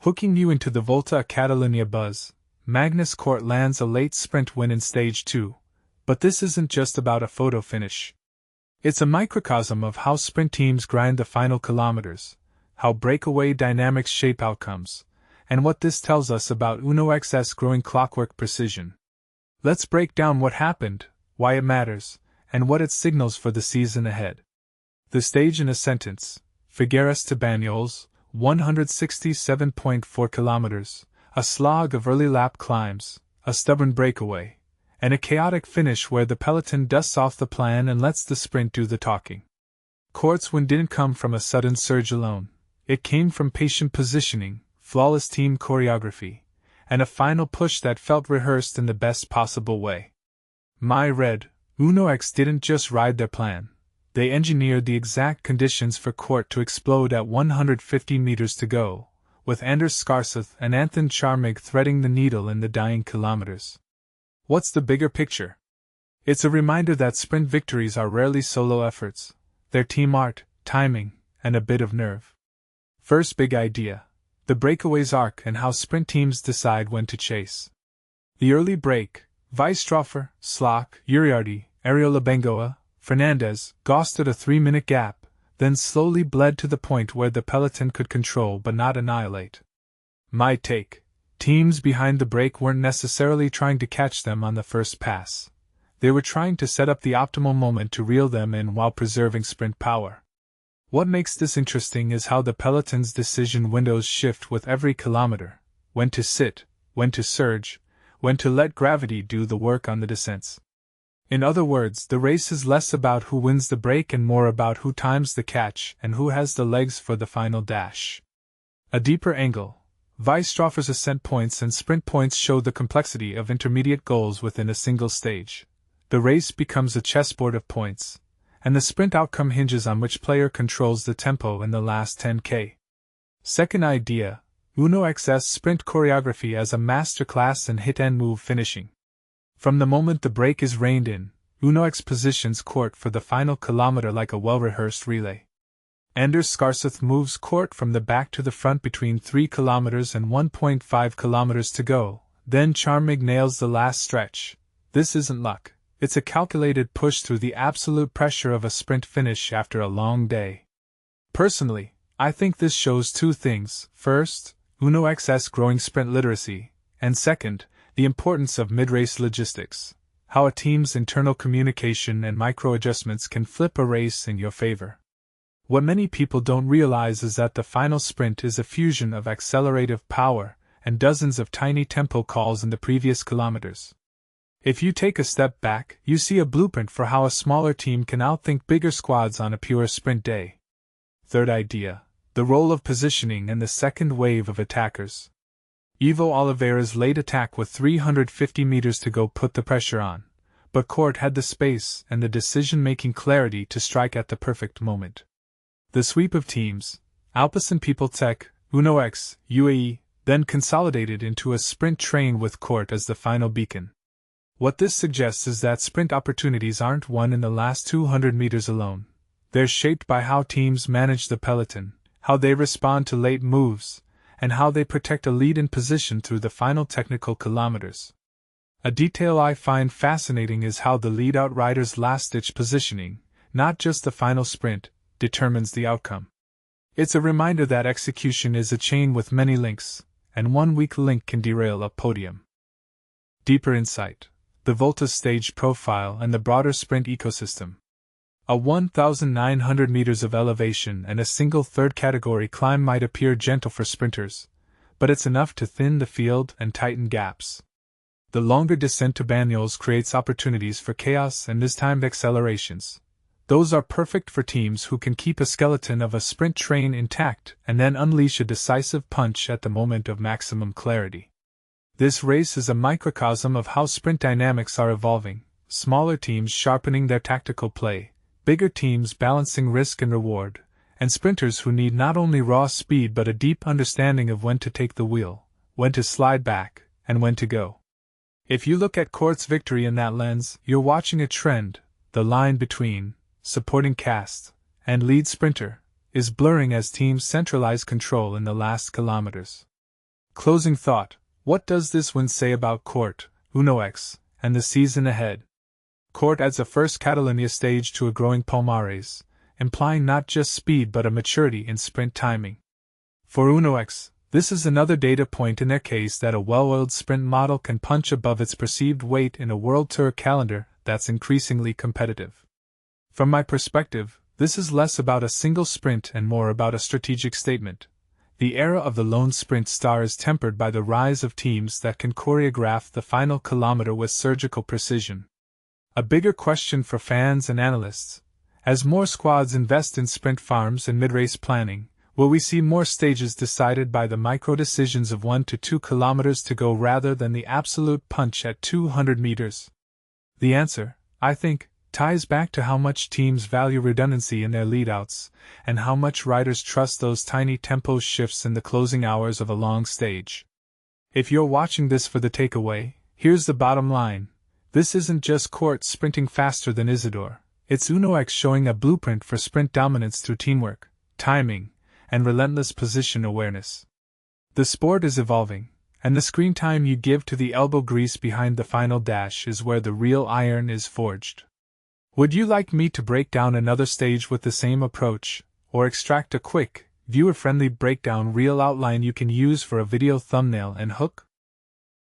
Hooking you into the Volta Catalunya buzz, Magnus Cort lands a late sprint win in Stage 2, but this isn't just about a photo finish. It's a microcosm of how sprint teams grind the final kilometers, how breakaway dynamics shape outcomes, and what this tells us about Uno X's growing clockwork precision. Let's break down what happened, why it matters, and what it signals for the season ahead. The stage in a sentence: Figueres to Banyoles, 167.4 kilometers, a slog of early lap climbs, a stubborn breakaway, and a chaotic finish where the peloton dusts off the plan and lets the sprint do the talking. Cort's win didn't come from a sudden surge alone. It came from patient positioning, flawless team choreography, and a final push that felt rehearsed in the best possible way. Uno X didn't just ride their plan. They engineered the exact conditions for Cort to explode at 150 meters to go, with Anders Skarseth and Anton Charmig threading the needle in the dying kilometers. What's the bigger picture? It's a reminder that sprint victories are rarely solo efforts. They're team art, timing, and a bit of nerve. First big idea: the breakaway's arc and how sprint teams decide when to chase. The early break: Weisstroffer, Slock, Uriarte, Ariola Bengoa, Fernandez, ghosted a 3-minute gap, then slowly bled to the point where the peloton could control but not annihilate. My take: teams behind the break weren't necessarily trying to catch them on the first pass. They were trying to set up the optimal moment to reel them in while preserving sprint power. What makes this interesting is how the peloton's decision windows shift with every kilometer: when to sit, when to surge, when to let gravity do the work on the descents. In other words, the race is less about who wins the break and more about who times the catch and who has the legs for the final dash. A deeper angle: Weisstroffer's ascent points and sprint points show the complexity of intermediate goals within a single stage. The race becomes a chessboard of points, and the sprint outcome hinges on which player controls the tempo in the last 10K. Second idea: Uno X's sprint choreography as a masterclass in hit-and-move finishing. From the moment the break is reined in, Uno X positions Cort for the final kilometer like a well-rehearsed relay. Anders Skarseth moves Cort from the back to the front between 3 kilometers and 1.5 kilometers to go, then Charmig nails the last stretch. This isn't luck, it's a calculated push through the absolute pressure of a sprint finish after a long day. Personally, I think this shows two things: first, Uno X's growing sprint literacy, and second, the importance of mid-race logistics, how a team's internal communication and micro-adjustments can flip a race in your favor. What many people don't realize is that the final sprint is a fusion of accelerative power and dozens of tiny tempo calls in the previous kilometers. If you take a step back, you see a blueprint for how a smaller team can outthink bigger squads on a pure sprint day. Third idea: the role of positioning and the second wave of attackers. Ivo Oliveira's late attack with 350 meters to go put the pressure on, but Cort had the space and the decision-making clarity to strike at the perfect moment. The sweep of teams, Alpecin People Tech, Uno X, UAE, then consolidated into a sprint train with Cort as the final beacon. What this suggests is that sprint opportunities aren't won in the last 200 meters alone. They're shaped by how teams manage the peloton, how they respond to late moves, and how they protect a lead in position through the final technical kilometers. A detail I find fascinating is how the lead-out rider's last-ditch positioning, not just the final sprint, determines the outcome. It's a reminder that execution is a chain with many links, and one weak link can derail a podium. Deeper insight: the Volta stage profile and the broader sprint ecosystem. A 1,900 meters of elevation and a single third-category climb might appear gentle for sprinters, but it's enough to thin the field and tighten gaps. The longer descent to Banyoles creates opportunities for chaos and mistimed accelerations. Those are perfect for teams who can keep a skeleton of a sprint train intact and then unleash a decisive punch at the moment of maximum clarity. This race is a microcosm of how sprint dynamics are evolving: smaller teams sharpening their tactical play, bigger teams balancing risk and reward, and sprinters who need not only raw speed but a deep understanding of when to take the wheel, when to slide back, and when to go. If you look at Cort's victory in that lens, you're watching a trend. The line between supporting cast and lead sprinter is blurring as teams centralize control in the last kilometers. Closing thought: what does this win say about Cort, Uno X, and the season ahead? Cort adds a first Catalunya stage to a growing palmarès, implying not just speed but a maturity in sprint timing. For Uno X, this is another data point in their case that a well-oiled sprint model can punch above its perceived weight in a World Tour calendar that's increasingly competitive. From my perspective, this is less about a single sprint and more about a strategic statement. The era of the lone sprint star is tempered by the rise of teams that can choreograph the final kilometer with surgical precision. A bigger question for fans and analysts: as more squads invest in sprint farms and mid-race planning, will we see more stages decided by the micro-decisions of 1 to 2 kilometers to go rather than the absolute punch at 200 meters? The answer, I think, ties back to how much teams value redundancy in their leadouts, and how much riders trust those tiny tempo shifts in the closing hours of a long stage. If you're watching this for the takeaway, here's the bottom line. This isn't just Cort sprinting faster than Isidore, it's Uno X showing a blueprint for sprint dominance through teamwork, timing, and relentless position awareness. The sport is evolving, and the screen time you give to the elbow grease behind the final dash is where the real iron is forged. Would you like me to break down another stage with the same approach, or extract a quick, viewer-friendly breakdown reel outline you can use for a video thumbnail and hook?